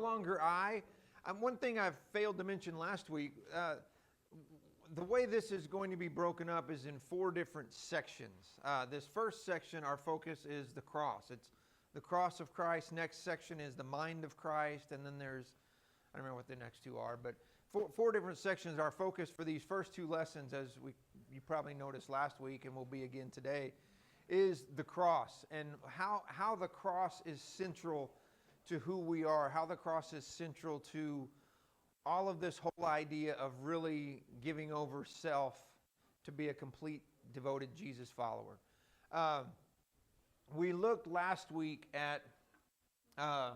No longer I. One thing I've failed to mention last week, the way this is going to be broken up is in 4 different sections. This first section, our focus is the cross. It's the cross of Christ. Next section is the mind of Christ. And then there's, I don't remember what the next 2 are, but four different sections. Our focus for these first 2 lessons, as you probably noticed last week and will be again today, is the cross and how the cross is central to who we are, how the cross is central to all of this whole idea of really giving over self to be a complete, devoted Jesus follower. We looked last week at, as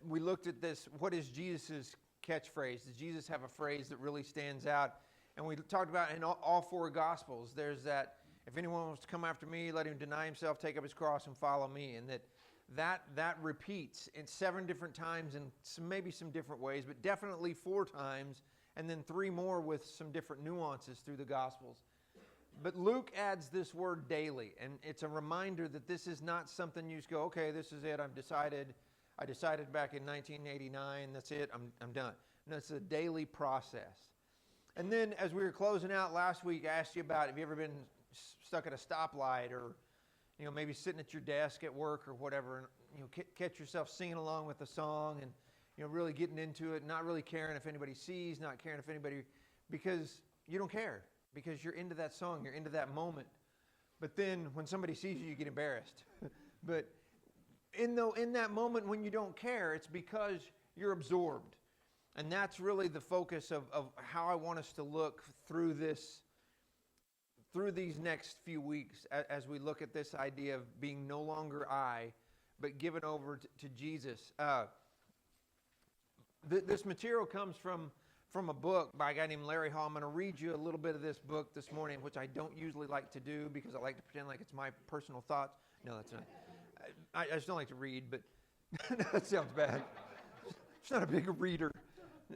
we looked at this, what is Jesus' catchphrase? Does Jesus have a phrase that really stands out? And we talked about in all 4 Gospels, there's that, if anyone wants to come after me, let him deny himself, take up his cross, and follow me. And that repeats in 7 different times in maybe some different ways, but definitely 4 times, and then 3 more with some different nuances through the Gospels. But Luke adds this word daily, and it's a reminder that this is not something you just go, okay, this is it, I decided back in 1989, that's it, I'm done. No, it's a daily process. And then as we were closing out last week, I asked you about, have you ever been stuck at a stoplight or, maybe sitting at your desk at work or whatever, and, catch yourself singing along with the song and, really getting into it, not really caring if anybody sees, not caring if anybody, because you don't care, because you're into that song, you're into that moment. But then when somebody sees you, you get embarrassed. But in that moment when you don't care, it's because you're absorbed. And that's really the focus of how I want us to look through these next few weeks as we look at this idea of being no longer I, but given over to Jesus. This material comes from a book by a guy named Larry Hall. I'm going to read you a little bit of this book this morning, which I don't usually like to do because I like to pretend like it's my personal thoughts. No, that's not. I just don't like to read, but that sounds bad. It's not a big reader.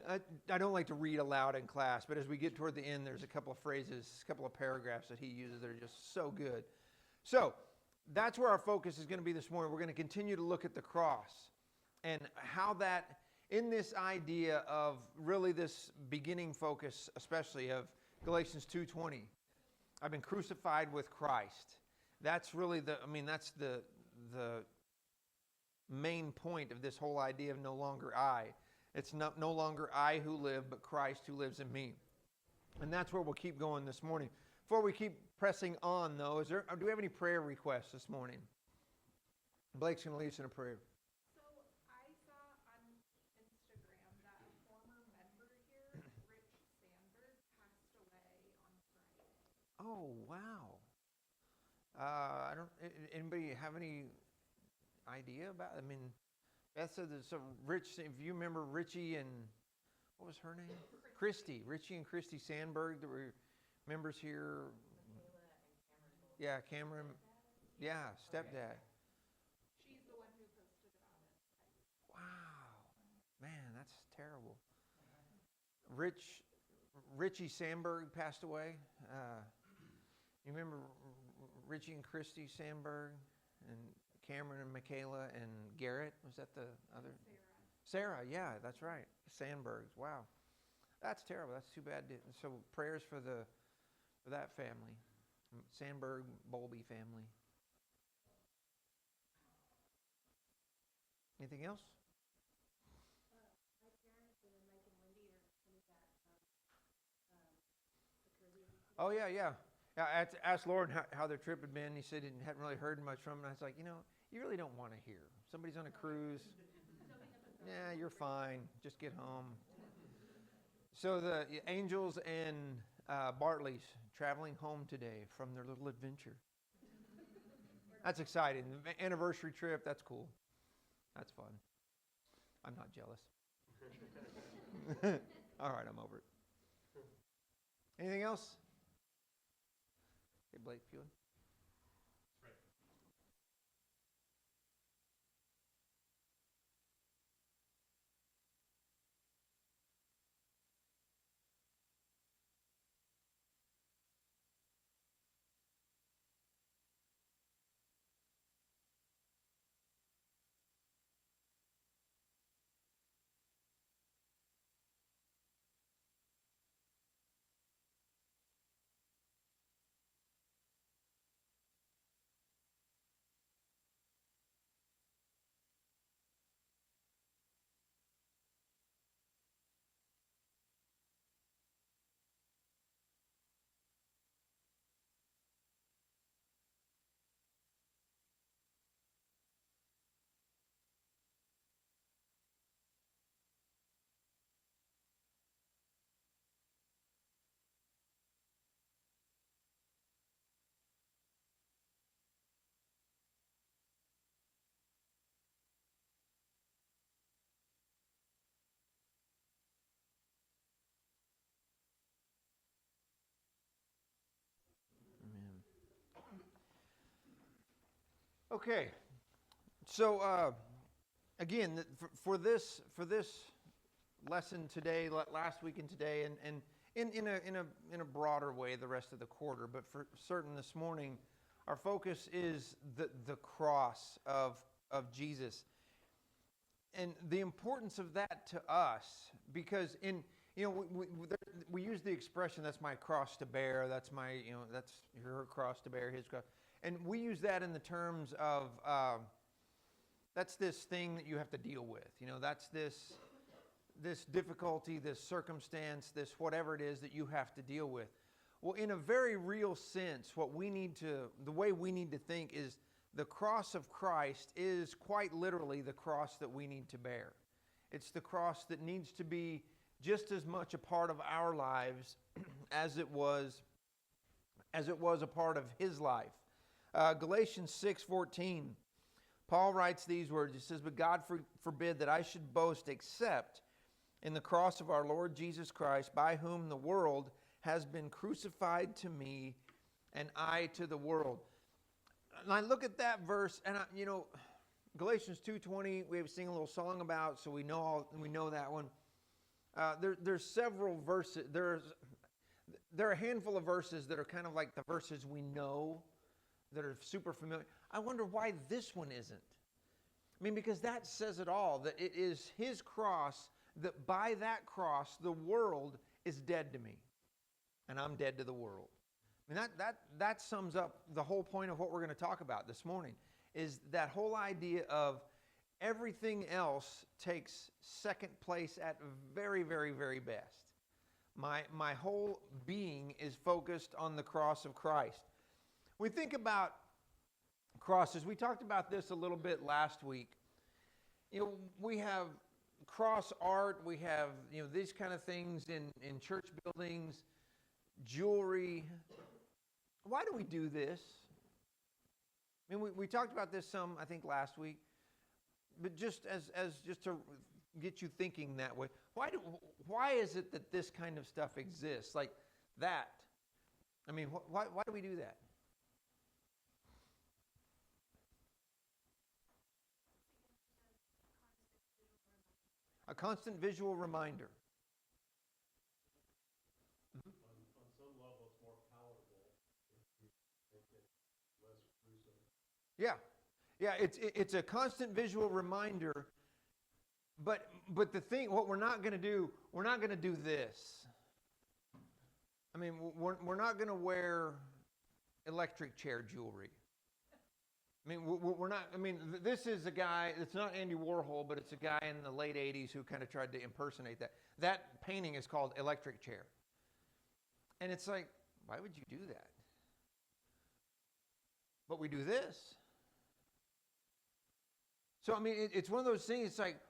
I don't like to read aloud in class, but as we get toward the end, there's a couple of phrases, a couple of paragraphs that he uses that are just so good. So that's where our focus is going to be this morning. We're going to continue to look at the cross and how that, in this idea of really this beginning focus, especially of Galatians 2:20, I've been crucified with Christ. That's really that's the main point of this whole idea of no longer I. It's no longer I who live, but Christ who lives in me. And that's where we'll keep going this morning. Before we keep pressing on, though, do we have any prayer requests this morning? Blake's going to lead us in a prayer. So I saw on Instagram that a former member here, Rich Sandberg, passed away on Friday. Oh, wow. Anybody have any idea about it? Beth said that Rich, if you remember Richie and, what was her name? Christy. Richie and Christy Sandberg that were members here. Yeah, Cameron. Yeah, stepdad. She's the one who posted about it. Wow. Man, that's terrible. Richie Sandberg passed away. You remember Richie and Christy Sandberg and Cameron and Michaela and Garrett? Was that the other? Sarah, yeah, that's right. Sandbergs. Wow. That's terrible. That's too bad. So prayers for that family. Sandberg, Bowlby family. Anything else? My parents and then Mike and Wendy are coming back from the Caribbean. Oh, yeah. I asked Lauren how their trip had been. He said he hadn't really heard much from him. And I was like, you really don't want to hear. Somebody's on a cruise. Yeah, you're fine. Just get home. So the Angels and Bartley's traveling home today from their little adventure. That's exciting. The anniversary trip, that's cool. That's fun. I'm not jealous. All right, I'm over it. Anything else? Hey, Blake, if you would. Okay, so again, for this lesson today, last week and today, and in a broader way, the rest of the quarter, but for certain this morning, our focus is the cross of Jesus, and the importance of that to us, because we use the expression, "That's my cross to bear." That's that's her cross to bear, his cross. And we use that in the terms of, that's this thing that you have to deal with. That's this difficulty, this circumstance, this whatever it is that you have to deal with. Well, in a very real sense, the way we need to think is the cross of Christ is quite literally the cross that we need to bear. It's the cross that needs to be just as much a part of our lives as it was a part of his life. Galatians 6:14, Paul writes these words. He says, "But God forbid that I should boast except in the cross of our Lord Jesus Christ, by whom the world has been crucified to me, and I to the world." And I look at that verse, and Galatians 2:20, we sing a little song about, so we know that one. There's several verses. There are a handful of verses that are kind of like the verses we know, that are super familiar. I wonder why this one isn't. I mean, because that says it all, that it is his cross, that by that cross, the world is dead to me, and I'm dead to the world. I mean, that sums up the whole point of what we're going to talk about this morning, is that whole idea of everything else takes second place at very, very, very best. My whole being is focused on the cross of Christ. We think about crosses. We talked about this a little bit last week. We have cross art. We have these kind of things in church buildings, jewelry. Why do we do this? I mean, we talked about this some, I think, last week. But just just to get you thinking that way, why is it that this kind of stuff exists like that? I mean, why do we do that? A constant visual reminder. On some level, it's more palatable if you make it less gruesome. Yeah, it's a constant visual reminder. But the thing, what we're not going to do, we're not going to do this. I mean, we're not going to wear electric chair jewelry. I mean, we're not. I mean, this is a guy. It's not Andy Warhol, but it's a guy in the late '80s who kind of tried to impersonate that. That painting is called Electric Chair, and it's like, why would you do that? But we do this. So I mean, it's one of those things. It's like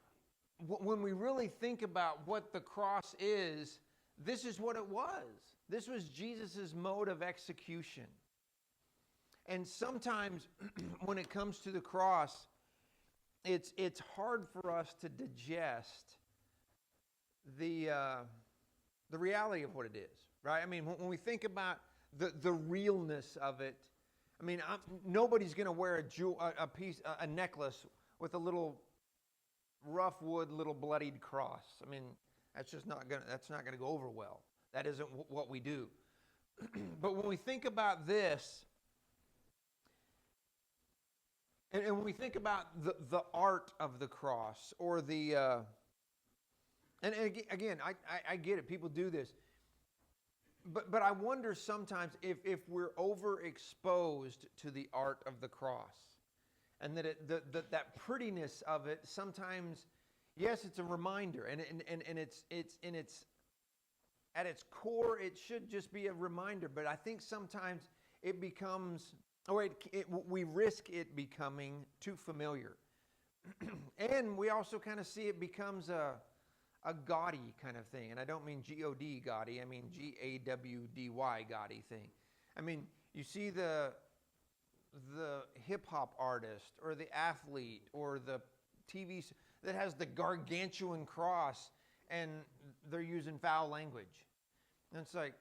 when we really think about what the cross is, this is what it was. This was Jesus' mode of execution. And sometimes when it comes to the cross, it's hard for us to digest the reality of what it is, right? I mean, when we think about the realness of it, I mean, nobody's going to wear a necklace with a little rough wood, little bloodied cross. I mean, that's not going to go over well. That isn't what we do. But when we think about this, and when we think about the art of the cross, or the, and again, I get it, people do this, but I wonder sometimes if we're overexposed to the art of the cross, and that prettiness of it sometimes, yes, it's a reminder, and it's at its core, it should just be a reminder, but I think sometimes it becomes, we risk it becoming too familiar. And we also kind of see it becomes a gaudy kind of thing. And I don't mean G-O-D gaudy, I mean G-A-W-D-Y gaudy thing. I mean, you see the hip-hop artist or the athlete or the TV that has the gargantuan cross, and they're using foul language. And it's like,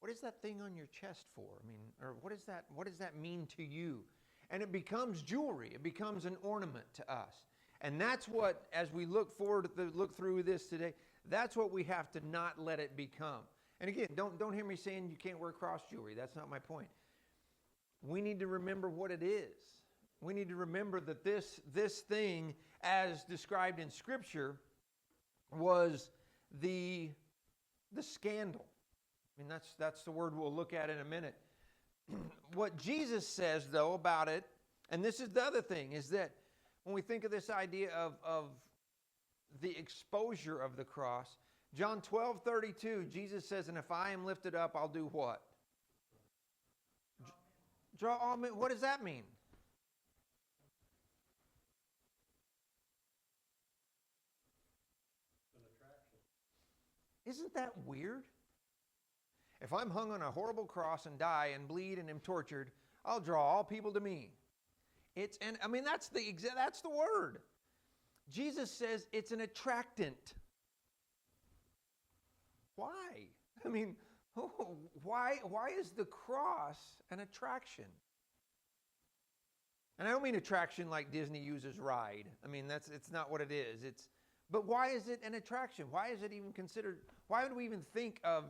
what is that thing on your chest for? I mean, or what does that mean to you? and it becomes jewelry. It becomes an ornament to us. And that's what, as we look forward to look through this today, that's what we have to not let it become. And again, don't hear me saying you can't wear cross jewelry. That's not my point. We need to remember what it is. We need to remember that this thing, as described in Scripture, was the scandal. I mean, that's the word we'll look at in a minute. What Jesus says, though, about it, and this is the other thing, is that when we think of this idea of the exposure of the cross, John 12:32, Jesus says, and if I am lifted up, I'll do what? Draw all men. What does that mean? An attraction. Isn't that weird? If I'm hung on a horrible cross and die and bleed and am tortured, I'll draw all people to me. That's the word. Jesus says it's an attractant. Why? I mean, why is the cross an attraction? And I don't mean attraction like Disney uses ride. I mean, it's not what it is. But why is it an attraction? Why is it even considered? Why would we even think of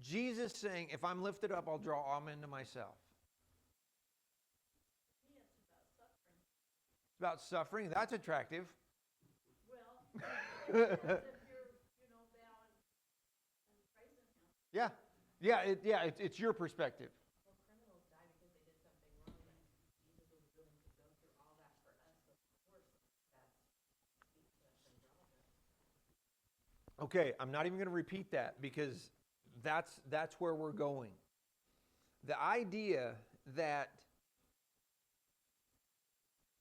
Jesus saying, if I'm lifted up, I'll draw all men to myself? It's about suffering. That's attractive. Well, if you're, bowing and praising him. Yeah. It's your perspective. Well, criminals die because they did something wrong, and Jesus was willing to go through all that for us. Of course, that speaks to us and draws us. Okay, I'm not even going to repeat that because that's where we're going. The idea that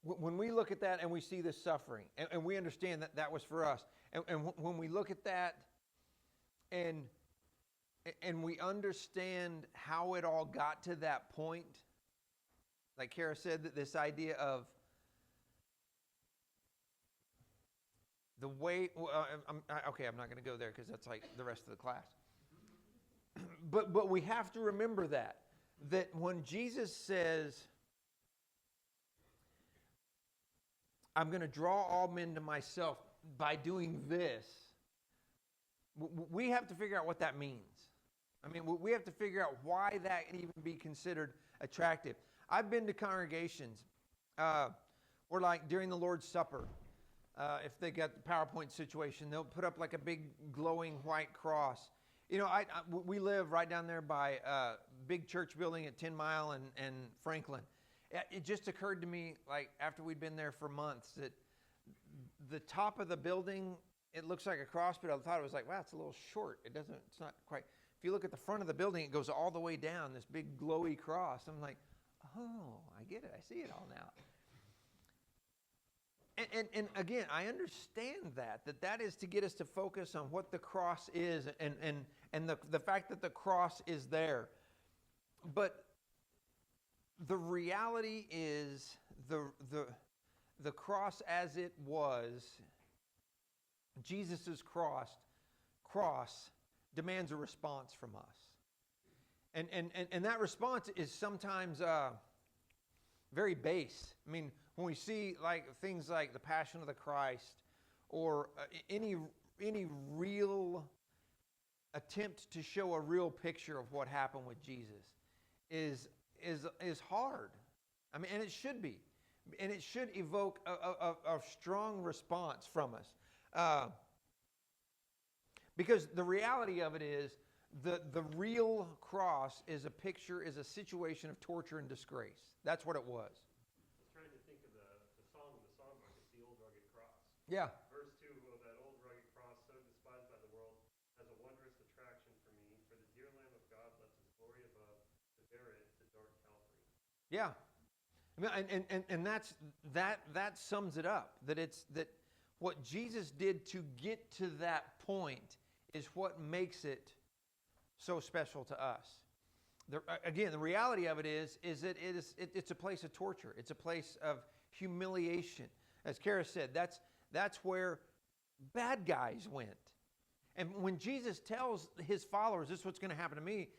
when we look at that and we see this suffering, and we understand that that was for us, and when we look at that and we understand how it all got to that point, like Kara said, that this idea of the way, I'm not going to go there because that's like the rest of the class. But we have to remember that when Jesus says, I'm going to draw all men to myself by doing this, we have to figure out what that means. I mean, we have to figure out why that can even be considered attractive. I've been to congregations where, like, during the Lord's Supper, if they got the PowerPoint situation, they'll put up like a big glowing white cross. We live right down there by a big church building at 10 Mile and Franklin. It just occurred to me, like, after we'd been there for months, that the top of the building, it looks like a cross, but I thought it was like, wow, it's a little short. It's not quite. If you look at the front of the building, it goes all the way down, this big glowy cross. I'm like, oh, I get it. I see it all now. And again, I understand that is to get us to focus on what the cross is and the fact that the cross is there. But the reality is the cross as it was, Jesus' cross demands a response from us. And that response is sometimes very base. I mean, when we see like things like the Passion of the Christ or any real attempt to show a real picture of what happened with Jesus is hard. I mean, and it should be. And it should evoke a strong response from us. Because the reality of it is the real cross is a situation of torture and disgrace. That's what it was. I was trying to think of the song in the songbook. It's the old rugged cross. Yeah. Verse 2, oh, that old rugged cross, so despised by the world, has a wondrous attraction for me. For the dear Lamb of God left his glory above to bear it to dark Calvary. Yeah. And that sums it up. That what Jesus did to get to that point is what makes it so special to us. Again, the reality of it is that it's a place of torture. It's a place of humiliation. As Kara said, that's where bad guys went. And when Jesus tells his followers, this is what's going to happen to me,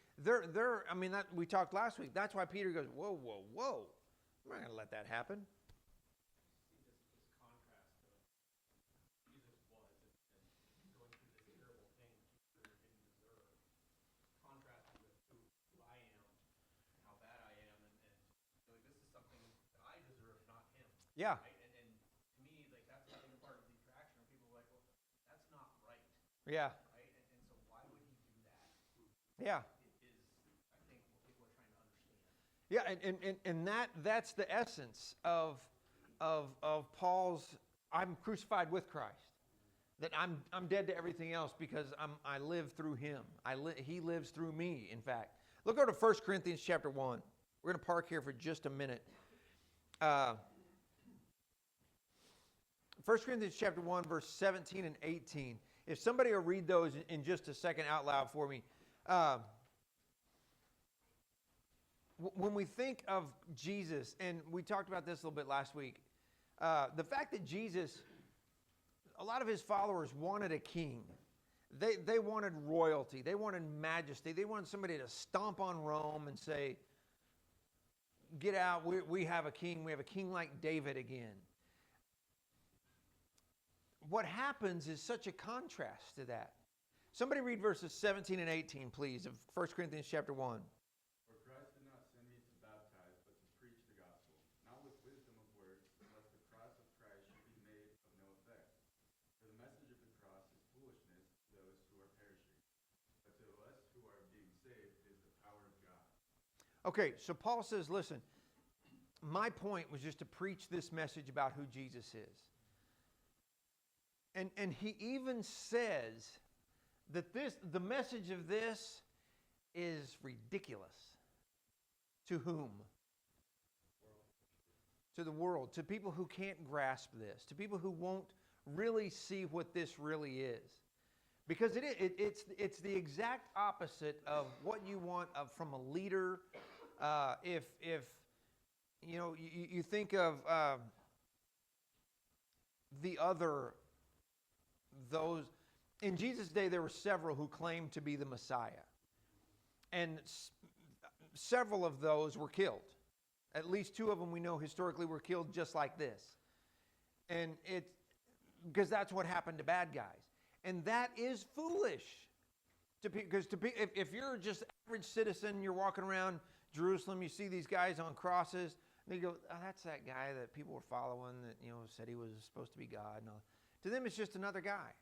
we talked last week. That's why Peter goes, whoa, whoa, whoa. I'm not going to let that happen. See this contrast of Jesus was and going through this terrible thing Jesus didn't deserve, contrasted with who I am and how bad I am, and like this is something that I deserve, not him. Yeah. Right? And to me, like that's I think part of the attraction. Where people are like, well, that's not right. Yeah. Right? And so why would he do that? Yeah. It is, I think, what people are trying to understand. Yeah, and that's the essence of Paul's I'm crucified with Christ. That I'm dead to everything else because I live through him. He lives through me, in fact. Look over to 1 Corinthians chapter 1. We're going to park here for just a minute. 1 Corinthians chapter 1, verse 17 and 18. If somebody will read those in just a second out loud for me. When we think of Jesus, and we talked about this a little bit last week, the fact that Jesus, a lot of his followers wanted a king. They wanted royalty. They wanted majesty. They wanted somebody to stomp on Rome and say, get out, we have a king. We have a king like David again. What happens is such a contrast to that. Somebody read verses 17 and 18, please, of 1 Corinthians chapter 1. For Christ did not send me to baptize, but to preach the gospel, not with wisdom of words, lest the cross of Christ should be made of no effect. For the message of the cross is foolishness to those who are perishing, but to us who are being saved it is the power of God. Okay, so Paul says, listen, my point was just to preach this message about who Jesus is. And he even says that the message of this is ridiculous. To whom? To the world. To people who can't grasp this. To people who won't really see what this really is. Because it's the exact opposite of what you want from a leader. If you know, you think of the other, those, in Jesus' day there were several who claimed to be the Messiah. And several of those were killed. At least two of them we know historically were killed just like this. And because that's what happened to bad guys. And that is foolish. Because if you're just average citizen, you're walking around Jerusalem, you see these guys on crosses, and you go, oh, that's that guy that people were following that, said he was supposed to be God. And all. To them, it's just another guy.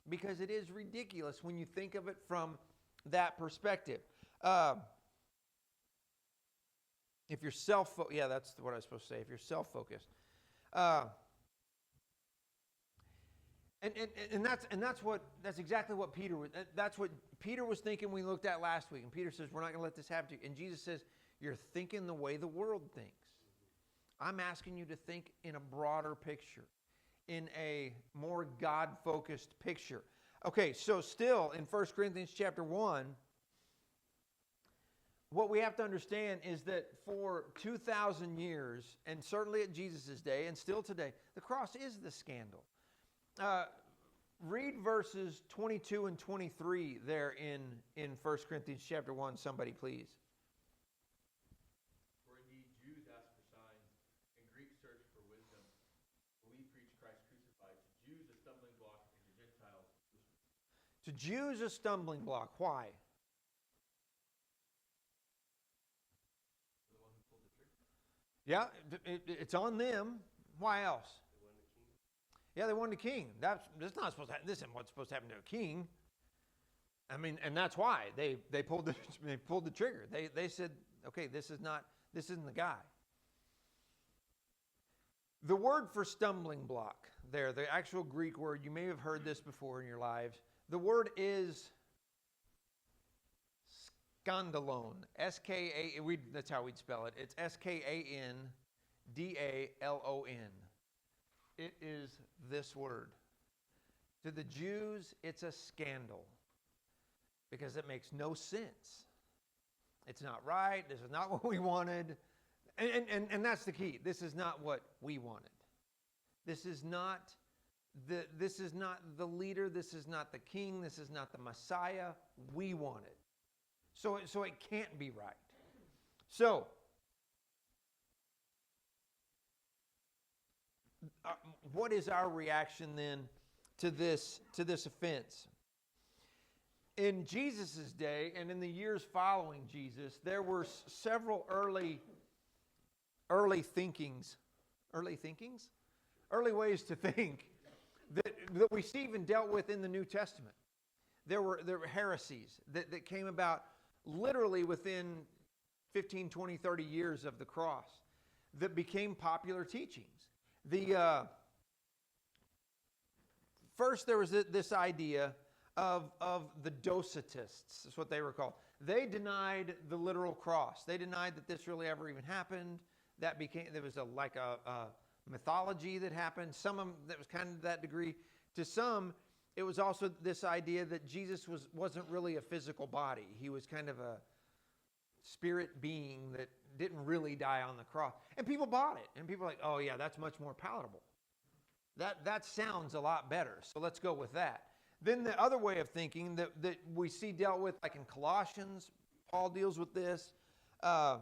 Because it is ridiculous when you think of it from that perspective. If you're yeah, that's what I was supposed to say. If you're self-focused. And that's exactly what Peter was. That's what Peter was thinking we looked at last week. And Peter says, we're not going to let this happen to you. And Jesus says, you're thinking the way the world thinks. I'm asking you to think in a broader picture, in a more God-focused picture. Okay, so still in 1 Corinthians chapter 1, what we have to understand is that for 2,000 years, and certainly at Jesus' day, and still today, the cross is the scandal. Read verses 22 and 23 there in 1 Corinthians chapter 1, somebody please. For indeed Jews ask for signs, and Greeks search for wisdom. But we preach Christ crucified, to Jews a stumbling block, and to Gentiles foolishness. To Jews a stumbling block. Why? For the one who pulled the trigger. Yeah, it's on them. Why else? Yeah, they wanted a king. That's not supposed to happen. This isn't what's supposed to happen to a king. I mean, and that's why they pulled the trigger. They said, okay, this isn't the guy. The word for stumbling block there, the actual Greek word, you may have heard this before in your lives. The word is skandalon. S-K-A, that's how we'd spell it. It's S-K-A-N-D-A-L-O-N. It is this word. To the Jews, it's a scandal because it makes no sense. It's not right. This is not what we wanted. And that's the key. This is not what we wanted. This is not the leader. This is not the king. This is not the Messiah we wanted. So it can't be right. So what is our reaction then to this offense? In Jesus' day and in the years following Jesus, there were several early ways to think that we see even dealt with in the New Testament. There were heresies that came about literally within 15, 20, 30 years of the cross that became popular teachings. First, there was this idea of the Docetists. That's what they were called. They denied the literal cross. They denied that this really ever even happened. There was a mythology that happened. Some of them that was kind of to that degree. To some, it was also this idea that Jesus wasn't really a physical body. He was kind of a spirit being that didn't really die on the cross. And people bought it. And people were like, oh yeah, that's much more palatable. That sounds a lot better. So let's go with that. Then the other way of thinking that we see dealt with, like in Colossians, Paul deals with this. The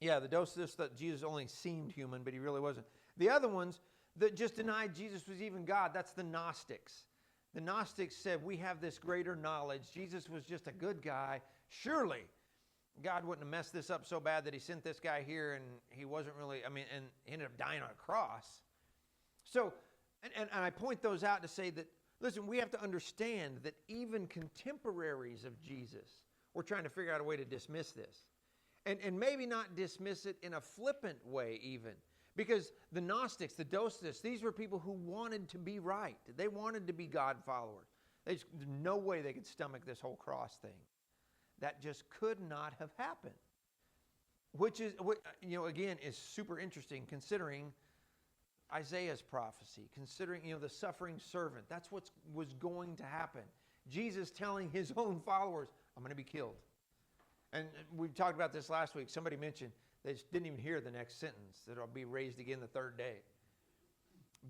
Docetists that Jesus only seemed human, but he really wasn't. The other ones that just denied Jesus was even God, that's the Gnostics. The Gnostics said, we have this greater knowledge. Jesus was just a good guy. Surely, God wouldn't have messed this up so bad that he sent this guy here and he wasn't really, and he ended up dying on a cross. So, and I point those out to say that, listen, we have to understand that even contemporaries of Jesus were trying to figure out a way to dismiss this. And maybe not dismiss it in a flippant way even. Because the Gnostics, the Docetists, these were people who wanted to be right. They wanted to be God followers. There's no way they could stomach this whole cross thing. That just could not have happened. Which is, again, is super interesting considering Isaiah's prophecy, considering, the suffering servant. That's what was going to happen. Jesus telling his own followers, I'm going to be killed. And we talked about this last week. Somebody mentioned they just didn't even hear the next sentence, that it'll be raised again the third day.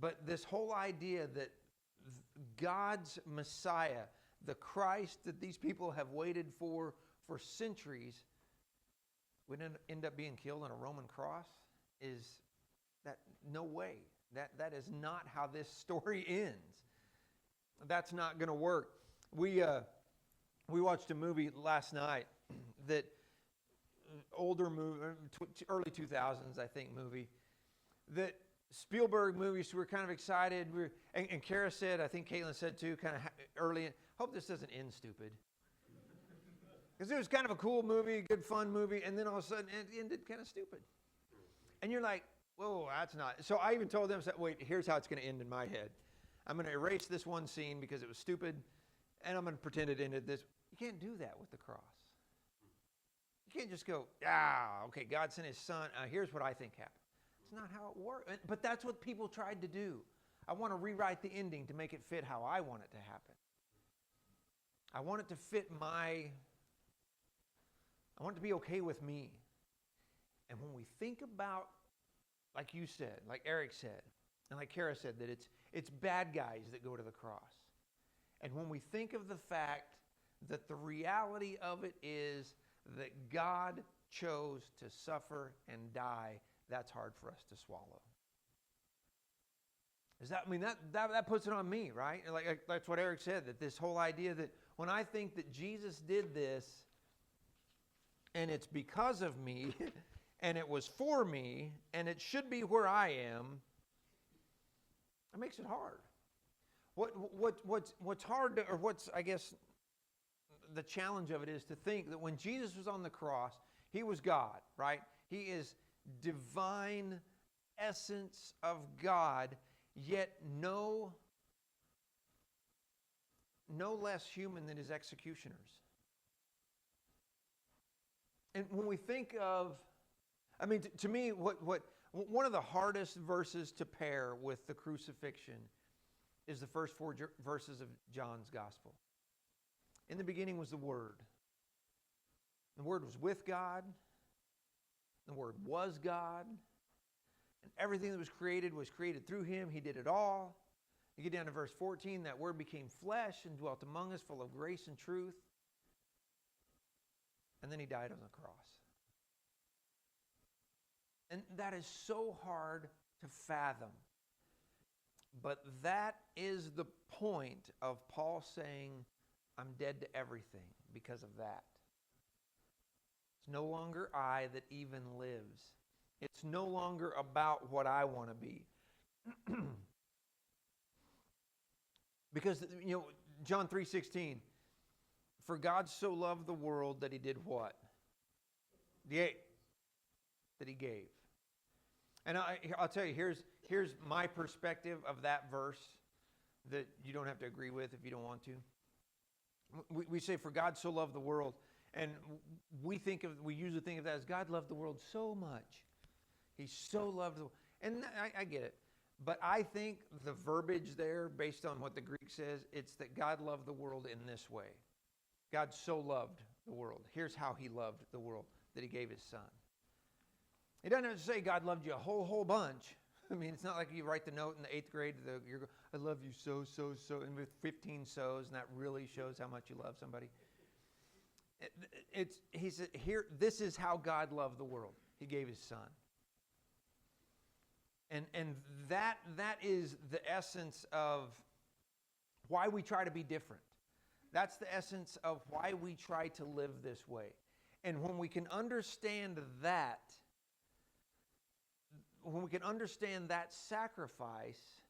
But this whole idea that God's Messiah, the Christ that these people have waited for centuries, would end up being killed on a Roman cross is that no way. That is not how this story ends. That's not going to work. We watched a movie last night that older movie, early 2000s, I think, movie, that Spielberg movies, we were kind of excited. And Kara said, I think Caitlin said too, kind of early, hope this doesn't end stupid. Because it was kind of a cool movie, good fun movie, and then all of a sudden it ended kind of stupid. And you're like, whoa, that's not. So I even told them, wait, here's how it's going to end in my head. I'm going to erase this one scene because it was stupid, and I'm going to pretend it ended this. You can't do that with the cross. You can't just go, okay, God sent his son. Here's what I think happened. It's not how it works. But that's what people tried to do. I want to rewrite the ending to make it fit how I want it to happen. I want it to fit I want it to be okay with me. And when we think about, like you said, like Eric said, and like Kara said, that it's bad guys that go to the cross. And when we think of the fact that the reality of it is that God chose to suffer and die, that's hard for us to swallow. That puts it on me, right? Like that's what Eric said, that this whole idea that when I think that Jesus did this and it's because of me and it was for me and it should be where I am, it makes it hard. What's hard, or what's, I guess, the challenge of it is to think that when Jesus was on the cross, he was God, right? He is divine essence of God, yet no less human than his executioners. And when we think of, to me, what one of the hardest verses to pair with the crucifixion is the first 4 verses of John's Gospel. In the beginning was the Word. The Word was with God. The Word was God. And everything that was created through him. He did it all. You get down to verse 14, that Word became flesh and dwelt among us, full of grace and truth. And then he died on the cross. And that is so hard to fathom. But that is the point of Paul saying, I'm dead to everything because of that. It's no longer I that even lives. It's no longer about what I want to be. Because, John 3:16, for God so loved the world that he did what? That he gave. And I'll tell you, here's my perspective of that verse that you don't have to agree with if you don't want to. We say, for God so loved the world, and we usually think of that as God loved the world so much. He so loved the world. And I get it. But I think the verbiage there, based on what the Greek says, it's that God loved the world in this way. God so loved the world. Here's how he loved the world, that he gave his son. He doesn't have to say God loved you a whole bunch. I mean, it's not like you write the note in the 8th grade, I love you so, and with 15 so's, and that really shows how much you love somebody. He said, here, this is how God loved the world. He gave his son. And that is the essence of why we try to be different. That's the essence of why we try to live this way. And when we can understand that, sacrifice,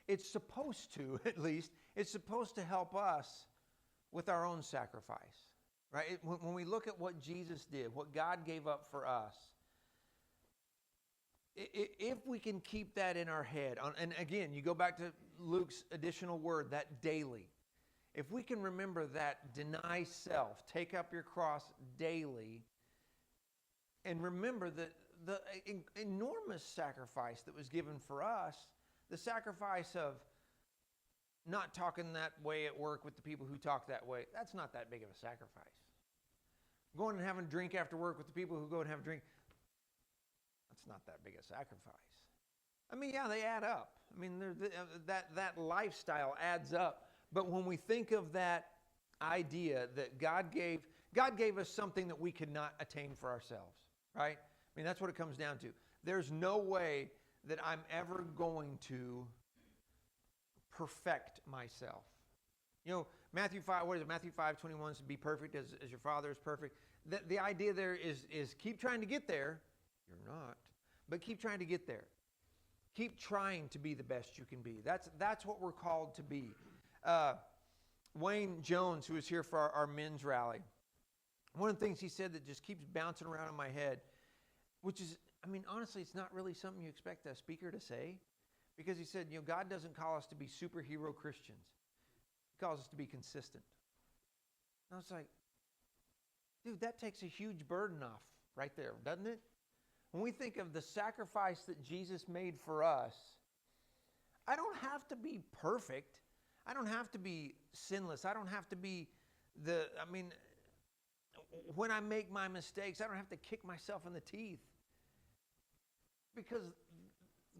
it's supposed to, at least, it's supposed to help us with our own sacrifice. Right? When we look at what Jesus did, what God gave up for us, if we can keep that in our head, and again, you go back to Luke's additional word, that daily. If we can remember that, deny self, take up your cross daily, and remember the enormous sacrifice that was given for us, the sacrifice of not talking that way at work with the people who talk that way, that's not that big of a sacrifice. Going and having a drink after work with the people who go and have a drink, that's not that big a sacrifice. I mean, yeah, they add up. I mean, that lifestyle adds up. But when we think of that idea that God gave us something that we could not attain for ourselves, right? I mean, that's what it comes down to. There's no way that I'm ever going to perfect myself. Matthew 5:21 to be perfect as your Father is perfect. The idea there is keep trying to get there. You're not. But keep trying to get there. Keep trying to be the best you can be. That's what we're called to be. Wayne Jones, who was here for our men's rally, one of the things he said that just keeps bouncing around in my head, which is, I mean, honestly, it's not really something you expect a speaker to say. Because he said, God doesn't call us to be superhero Christians. He calls us to be consistent. And I was like, dude, that takes a huge burden off right there, doesn't it? When we think of the sacrifice that Jesus made for us, I don't have to be perfect. I don't have to be sinless. I don't have to be when I make my mistakes, I don't have to kick myself in the teeth. Because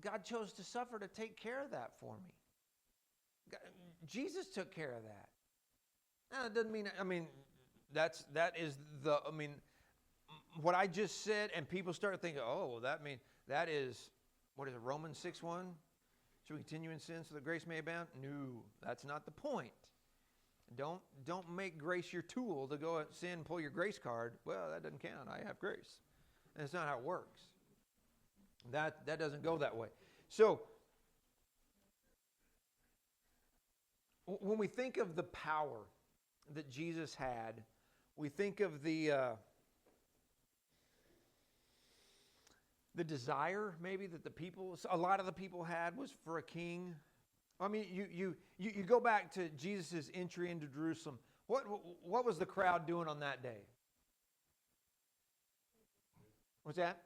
God chose to suffer to take care of that for me. Jesus took care of that. Now, it doesn't mean, that is what I just said, and people start thinking, that is, what is it, Romans 6:1? Should we continue in sin so that grace may abound? No, that's not the point. Don't make grace your tool to go and sin and pull your grace card. Well, that doesn't count. I have grace. And that's not how it works. That doesn't go that way. So, when we think of the power that Jesus had, we think of the desire maybe that a lot of the people had was for a king. I mean, you go back to Jesus' entry into Jerusalem. What was the crowd doing on that day? What's that?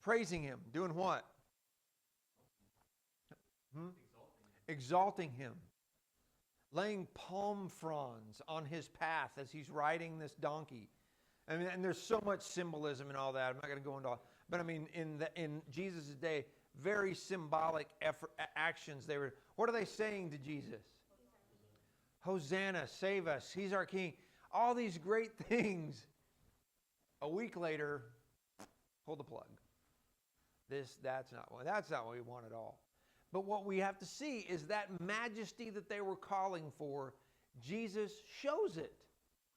Praising him. Doing what? Exalting him. Laying palm fronds on his path as he's riding this donkey. And there's so much symbolism and all that. I'm not going to go into all. But in Jesus' day, very symbolic actions. What are they saying to Jesus? Hosanna, save us. He's our king. All these great things. A week later, pull the plug. That's not what we want at all. But what we have to see is that majesty that they were calling for, Jesus shows it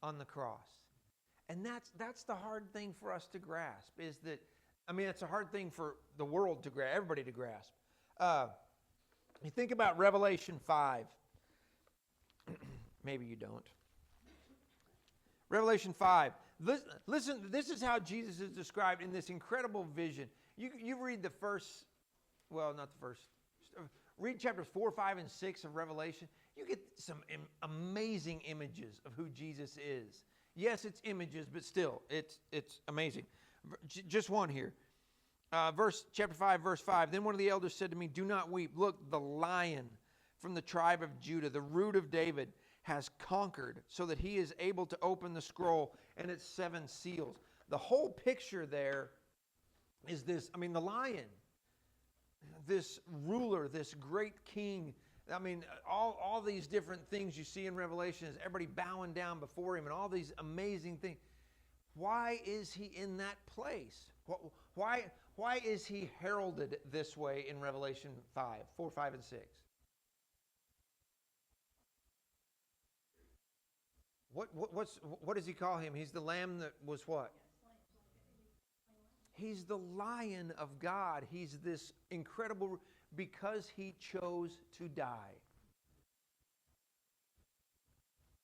on the cross. And that's the hard thing for us to grasp, is that, it's a hard thing for the world to grasp, everybody to grasp. You think about Revelation 5. Maybe you don't. Revelation 5. Listen, this is how Jesus is described in this incredible vision. You read the first, well, not the first. Read chapters 4, 5, and 6 of Revelation. You get some amazing images of who Jesus is. Yes, it's images, but still, it's amazing. Just one here. Chapter 5, verse 5. Then one of the elders said to me, "Do not weep. Look, the Lion from the tribe of Judah, the root of David, has conquered, so that he is able to open the scroll and its 7 seals." The whole picture there is this, the lion, this ruler, this great king. All these different things you see in Revelation is everybody bowing down before him and all these amazing things. Why is he in that place? Why is he heralded this way in Revelation 5, 4, 5, and 6? What does he call him? He's the lamb that was what? He's the Lion of God. He's this incredible, because he chose to die.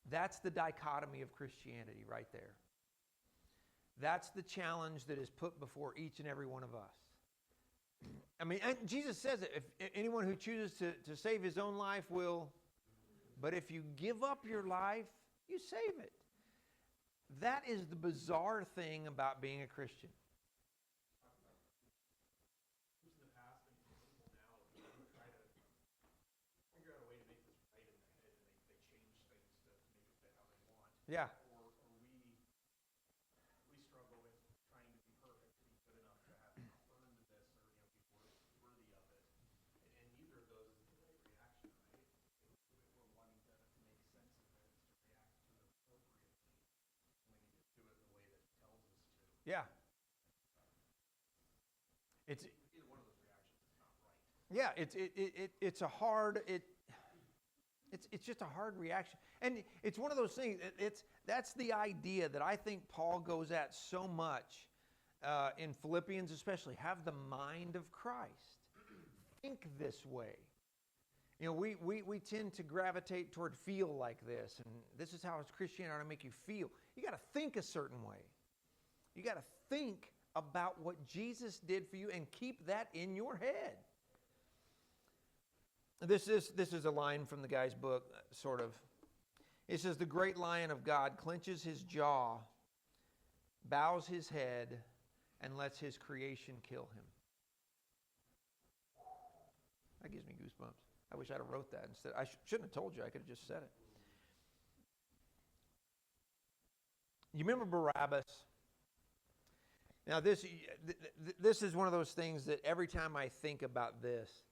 That's the dichotomy of Christianity right there. That's the challenge that is put before each and every one of us. And Jesus says it, if anyone who chooses to save his own life will, but if you give up your life, you save it. That is the bizarre thing about being a Christian. Who's in the past and people now who try to figure out a way to make this right in their head, and they change things to make it fit how they want. Yeah. Or we struggle with trying to be perfect, to be good enough to have earned this, or be worthy of it. And neither of those is the right reaction, right? If we're wanting to make sense of it, is to react to it appropriately. And we need to do it in the way that he tells us to. Yeah. It's Either one of those reactions is not right. Yeah, it's a hard it's just a hard reaction, and it's one of those things. That's the idea that I think Paul goes at so much in Philippians, especially. Have the mind of Christ. Think this way. We tend to gravitate toward feel like this, and this is how Christianity ought to make you feel. You got to think a certain way. You got to think about what Jesus did for you and keep that in your head. This is a line from the guy's book, sort of. It says, "The great Lion of God clenches his jaw, bows his head, and lets his creation kill him." That gives me goosebumps. I wish I'd have wrote that instead. I shouldn't have told you. I could have just said it. You remember Barabbas? Now this is one of those things that every time I think about this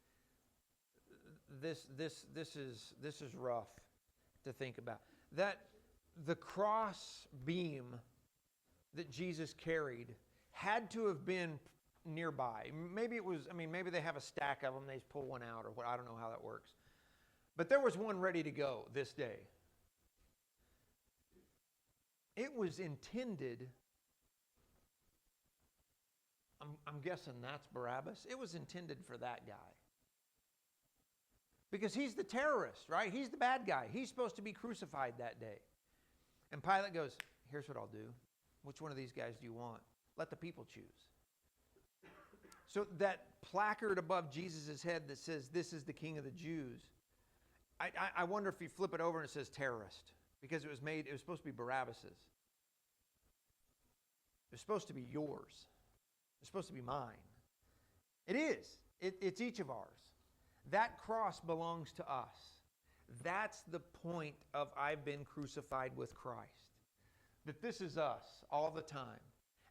is rough to think about. That the cross beam that Jesus carried had to have been nearby. Maybe it was, maybe they have a stack of them, they just pull one out or what, I don't know how that works. But there was one ready to go this day. It was intended, I'm guessing that's Barabbas. It was intended for that guy. Because he's the terrorist, right? He's the bad guy. He's supposed to be crucified that day. And Pilate goes, "Here's what I'll do. Which one of these guys do you want? Let the people choose." So that placard above Jesus' head that says, "This is the King of the Jews," I wonder if you flip it over and it says terrorist. Because it was supposed to be Barabbas's. It was supposed to be yours. It's supposed to be mine. It is. It's each of ours. That cross belongs to us. That's the point of I've been crucified with Christ. That this is us all the time.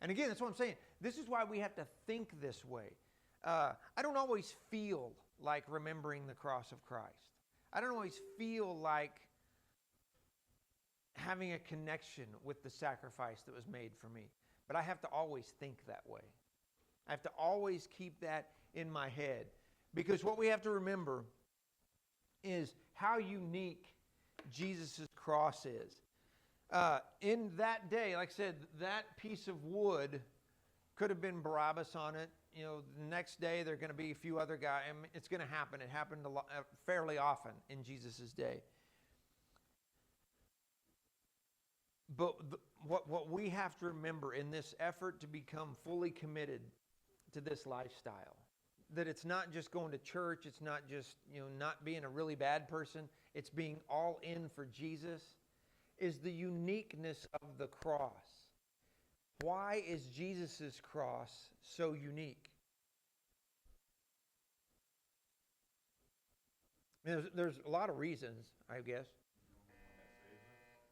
And again, that's what I'm saying. This is why we have to think this way. I don't always feel like remembering the cross of Christ. I don't always feel like having a connection with the sacrifice that was made for me. But I have to always think that way. I have to always keep that in my head. Because what we have to remember is how unique Jesus' cross is. In that day, like I said, that piece of wood could have been Barabbas on it. You know, the next day there are going to be a few other guys. I mean, it's going to happen. It happened fairly often in Jesus' day. But what we have to remember in this effort to become fully committed to this lifestyle, that it's not just going to church, it's not just, not being a really bad person, it's being all in for Jesus, is the uniqueness of the cross. Why is Jesus' cross so unique? There's a lot of reasons, I guess.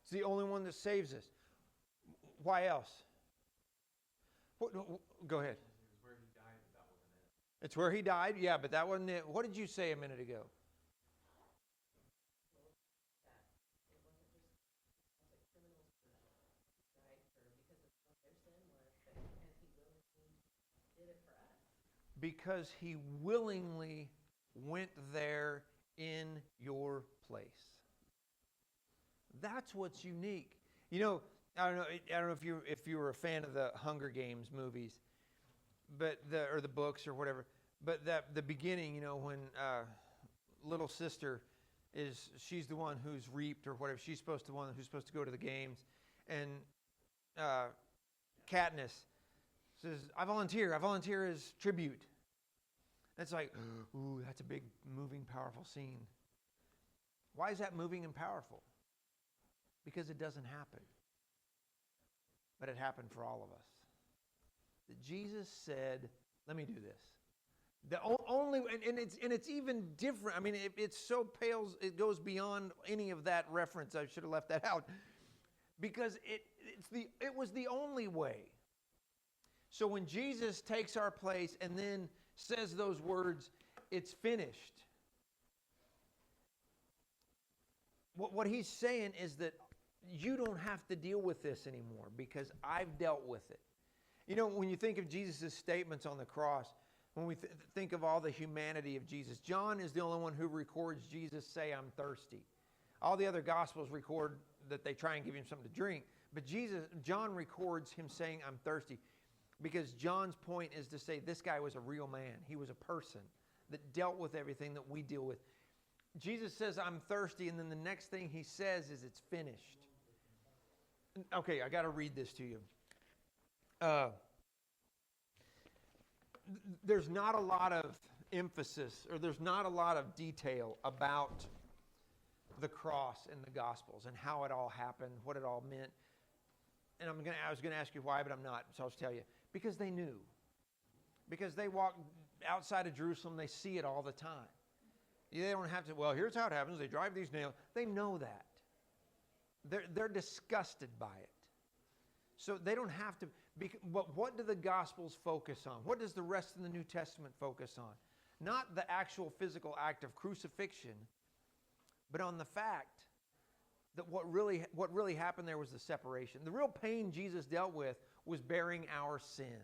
It's the only one that saves us. Why else? Go ahead. It was where he died, but that wasn't it. It's where he died? Yeah, but that wasn't it. What did you say a minute ago? Because he willingly went there in your place. That's what's unique. I don't know if you were a fan of the Hunger Games movies, or the books or whatever. But the beginning, when little sister she's the one who's reaped or whatever. She's the one who's supposed to go to the games, and Katniss says, I volunteer as tribute. It's like, ooh, that's a big, moving, powerful scene. Why is that moving and powerful? Because it doesn't happen. But it happened for all of us. That Jesus said, let me do this. The only, and it's even different. I mean, it's so pales, it goes beyond any of that reference. I should have left that out. Because it was the only way. So when Jesus takes our place and then says those words, it's finished. What he's saying is that you don't have to deal with this anymore because I've dealt with it. When you think of Jesus' statements on the cross, when we think of all the humanity of Jesus, John is the only one who records Jesus say, I'm thirsty. All the other Gospels record that they try and give him something to drink. But John records him saying, I'm thirsty. Because John's point is to say this guy was a real man. He was a person that dealt with everything that we deal with. Jesus says, I'm thirsty, and then the next thing he says is it's finished. Okay, I got to read this to you. There's not a lot of emphasis, or there's not a lot of detail about the cross in the Gospels and how it all happened, what it all meant. And I was going to ask you why, but I'm not, so I'll just tell you. Because they knew. Because they walk outside of Jerusalem, they see it all the time. They don't have to, well, here's how it happens. They drive these nails. They know that. They're disgusted by it. So they don't have to. But what do the Gospels focus on? What does the rest of the New Testament focus on? Not the actual physical act of crucifixion, but on the fact that what really happened there was the separation. The real pain Jesus dealt with was bearing our sin,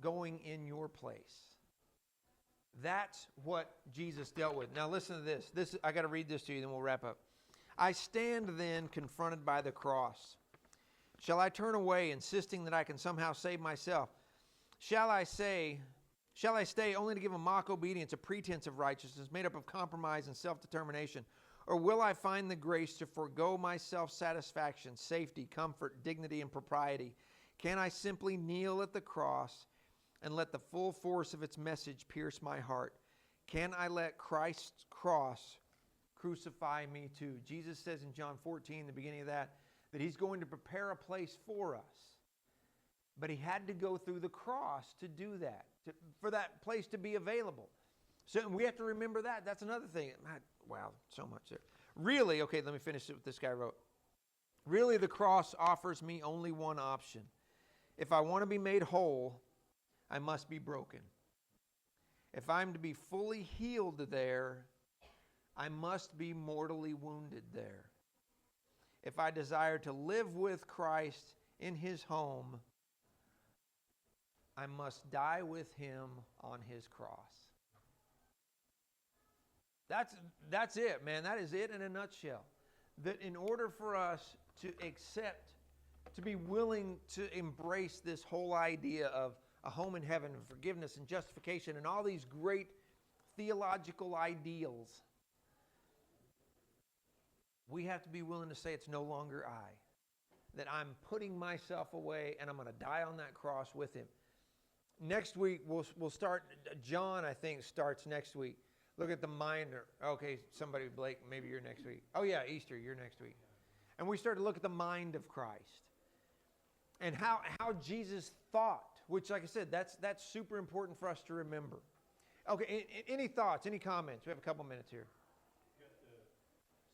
going in your place. That's what Jesus dealt with. Now listen to this. I got to read this to you, then we'll wrap up. I stand then confronted by the cross. Shall I turn away, insisting that I can somehow save myself? Shall I stay only to give a mock obedience, a pretense of righteousness made up of compromise and self-determination? Or will I find the grace to forego my self-satisfaction, safety, comfort, dignity, and propriety? Can I simply kneel at the cross and let the full force of its message pierce my heart? Can I let Christ's cross crucify me too? Jesus says in John 14, the beginning of that he's going to prepare a place for us. But he had to go through the cross to do that, for that place to be available. So we have to remember that. That's another thing. Wow, so much there. Really, okay, let me finish what this guy wrote. Really, the cross offers me only one option. If I want to be made whole, I must be broken. If I'm to be fully healed there, I must be mortally wounded there. If I desire to live with Christ in his home, I must die with him on his cross. That's it, man. That is it in a nutshell. That in order for us to accept, to be willing to embrace this whole idea of a home in heaven and forgiveness and justification and all these great theological ideals, we have to be willing to say it's no longer I. That I'm putting myself away and I'm going to die on that cross with him. Next week, we'll start, John, I think, starts next week. Look at the mind. Okay, somebody, Blake, maybe you're next week. Oh, yeah, Easter, you're next week. And we start to look at the mind of Christ and how Jesus thought, which, like I said, that's super important for us to remember. Okay, any thoughts, any comments? We have a couple minutes here. You got to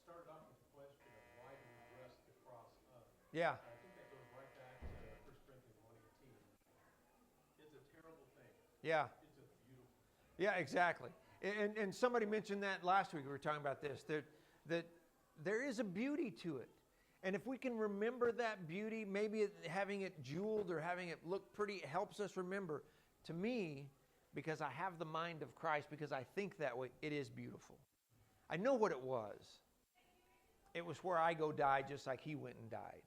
start off with the question of why do we dress the cross up? Yeah. I think that goes right back to 1 Corinthians 1:18. It's a terrible thing. Yeah. It's a beautiful thing. Yeah, exactly. And somebody mentioned that last week. We were talking about this, that there is a beauty to it. And if we can remember that beauty, maybe having it jeweled or having it look pretty helps us remember. To me, because I have the mind of Christ, because I think that way, it is beautiful. I know what it was. It was where I go die just like he went and died.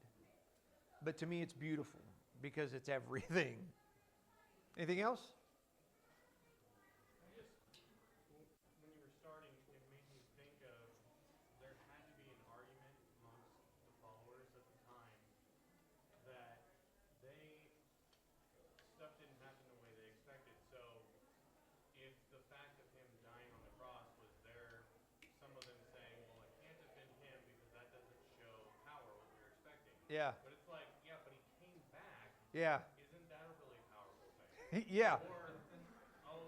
But to me, it's beautiful because it's everything. Anything else? When you were starting, it made me think of there had to be an argument amongst the followers at the time that stuff didn't happen the way they expected. So if the fact of him dying on the cross was there, some of them saying, well, it can't have been him because that doesn't show power, what we were expecting. Yeah. But it's like, yeah, but he came back. Yeah. Isn't that a really powerful thing? Yeah. Or,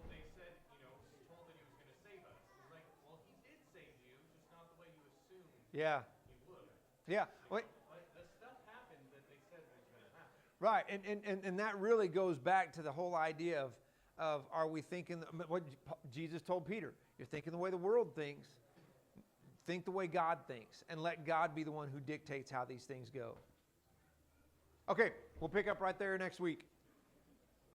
they said, he's told that he was going to save us. It's like, well, he did save you, just not the way you assumed Yeah. he would. Yeah. Wait. Like, the stuff happened that they said was going to happen. Right. And that really goes back to the whole idea of are we thinking, what Jesus told Peter, you're thinking the way the world thinks, think the way God thinks, and let God be the one who dictates how these things go. Okay, we'll pick up right there next week.